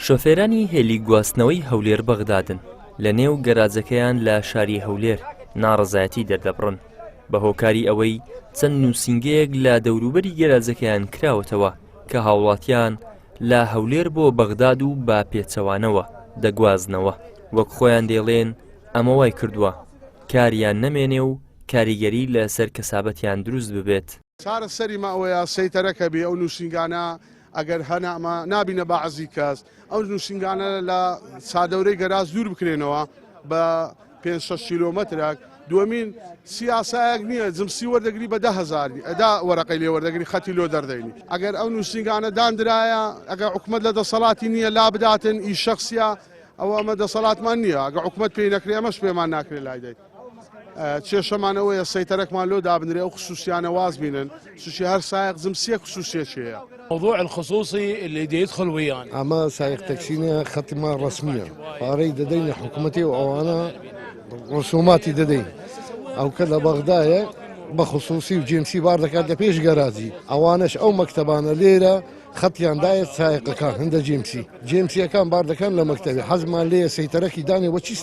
شۆفێرانی هێلی گواستنەوەی هەولێر بەغدادن لە نێو گەراجەکەیان لە شاری هەولێر ناڕەزایەتی دەردەبڕن بە هۆکاری ئەوەی چەند نووسینگەیەک لە دەوروبەری گەراجەکەیان کراوەتەوە کە هاوڵاتیان لە هەولێر بۆ بەغداد و با پێچەوانەوە دەگوازنەوە وەک خۆیان دێڵێن ئەمە وای کردووە کاریان نەمێنێ و کاریگەری لەسەر کەسابەتیان دروست ببێت. چارەسەری ما ئەوەیە سەیتەرەکە بێ ئەو نووسینگانە ئەگەر هەنا ئەمە نابینە بەعزی کەس ئەو نووسینگانە لە چادەورەی گەراج دوور بکرێنەوە بە 500 کیلۆمەترێک. دووەمین سیاسایەک نییە جمسی وەردەگری بە 10,000 ئەدا وەرەقەی لێ وەردەگری خەتی لۆ دەردەینی. ئەگەر ئەو نووسینگانە دانرایە ئەگەر حکومەت لە دەسەڵاتی نییە لا بداتن ئی شەخسیە ئەوە ئەمە دەسەڵاتمان نییە ئەگەر حکومەت پێی نەکرێ ئەمەش پێمان ناکرێت لای دەیت. کێشەمانەوەیە سەیتەرەکمان لۆ دابنرێ ئەو خصوصیانە واز بینن سوشی هەر سایق جمسیە خصوصیەکەیە. موضوع الخصوصي اللي يدخل ويانا اما سائق تاكسينا ختمه رسميه فاري ددين حكومتي وانا رسوماتي ددين او كذا بغدايه بخصوصي وجنسي باردك هذا بيش جرازي اوانش او مكتبانا ليله خطيان دايت سائق كان عند جيمسي كان باردك كان لمكتبي حزما لي سيتركي داني وشي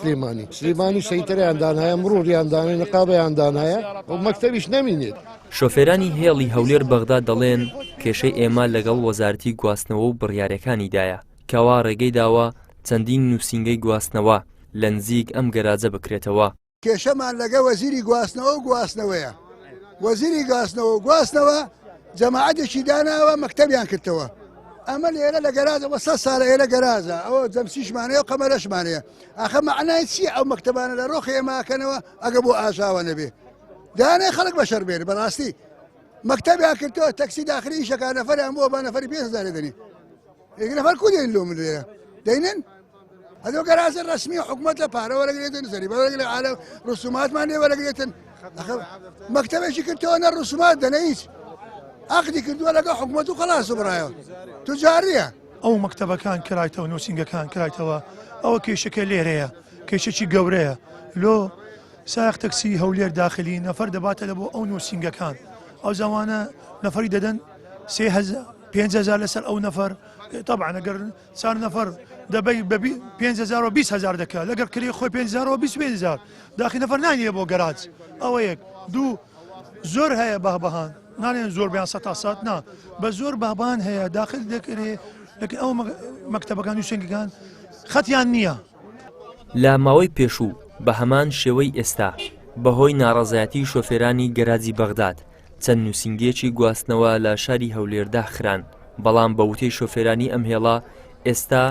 سليماني سيتري عندنا مروري عندنا نقابه عندنا ومكتبيش نمينيت. شۆفێرانی هێڵی هەولێر بەغداد دەڵێن کێشەی ئێمە لەگەڵ وەزارەتی گواستنەوە و بڕیارەکانیدایە کەوا ڕێگەی داوە چەندین نووسینگەی گواستنەوە لە نزیک ئەم گەراجە بکرێتەوە. کێشەمان لەگە وەزیری گواستنەوە و گواستنەوەیە. وەزیری گواستنەوە و گواستنەوە جەماعەتێکی داناوە مەکتەبیان کردەوە. ئەمە لێرە لە گەراجەوە 100 ساڵە ئێرە گەراجە ئەوە جەمسیشمانەیە و قەمەرەشمانەیە. ئاخە مەعنای چییە ئەو مەکتەبانە لە ڕۆخی ئێماکەنەوە ئەگە بۆ ئاژاوە نەبێ. دانێ خەڵک بەشەر بێنێ بەڕاستی مەکتەبیان کردەوە تەکسی داخلی ئیشەکە نەفەریان بۆ بە نەفەری 5,000 دەنی. یەک نەفەر کو دێن لۆ من لێرە دەینن؟ هەدۆ گەراجە ڕەسمی حکومەت لە پارە وەرەگرێتن سەری بەوەرەگرێ عالە ڕسوماتمان لێ وەرەگرێتن. مەکتەبێکی کردەوە نە ڕسومات دەنە هیچ عەقدی کردووە لەگەڵ حکومەت و خەلاص و بڕایەوە توجاریە. ئەو مەکتەبەکان کرایتەوە نووسینگەکان کرایتەوە ئەوە کێشەکە لێرەیە کێشەی گەورەیە لۆ سائق تاکسی هەولێر داخلی نەفەر دەباتە لە بۆ ئەو نووسینگەکان ئەو زەوانە نەفەری دەدەن 5,000 لەسەر ئەو نەفەر طبعا ئەگەر 4 نەفەر دەبەی بە 5,000 و 20,000 دەکات لەگەر کری خۆی 5,000 و 25,000 داخی نەفەر نانیە بۆ گەراج ئەوە یەک دوو زۆر هەیە بەهان نانێن زۆر بیان 100 نا بە زۆر بابان هەیە داخل دەکرێت لەکن ئەو مەکتەبەکان نووسینگەکان خەتیان نییە. لە ماوەی پێشوو بە هەمان شێوەی ئێستا بەهۆی ناڕەزایەتی شۆفێرانی گەراجی بەغداد چەند نووسینگەیەکی گواستنەوە لە شاری هەولێردا خران بەڵام بە وتەی شۆفێرانی ئەم هێڵە ئێستا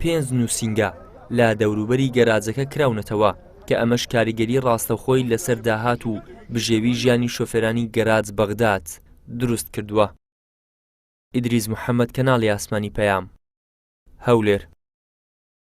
5 نووسینگە لە دەوروبەری گەراجەکە کراونەتەوە کە ئەمەش کاریگەری ڕاستەوخۆی لەسەر داهات و بژێوی ژیانی شۆفێرانی گەراج بەغداد دروست کردووە. ئیدریس محەممەد کەناڵی ئاسمانی پەیام هەولێر.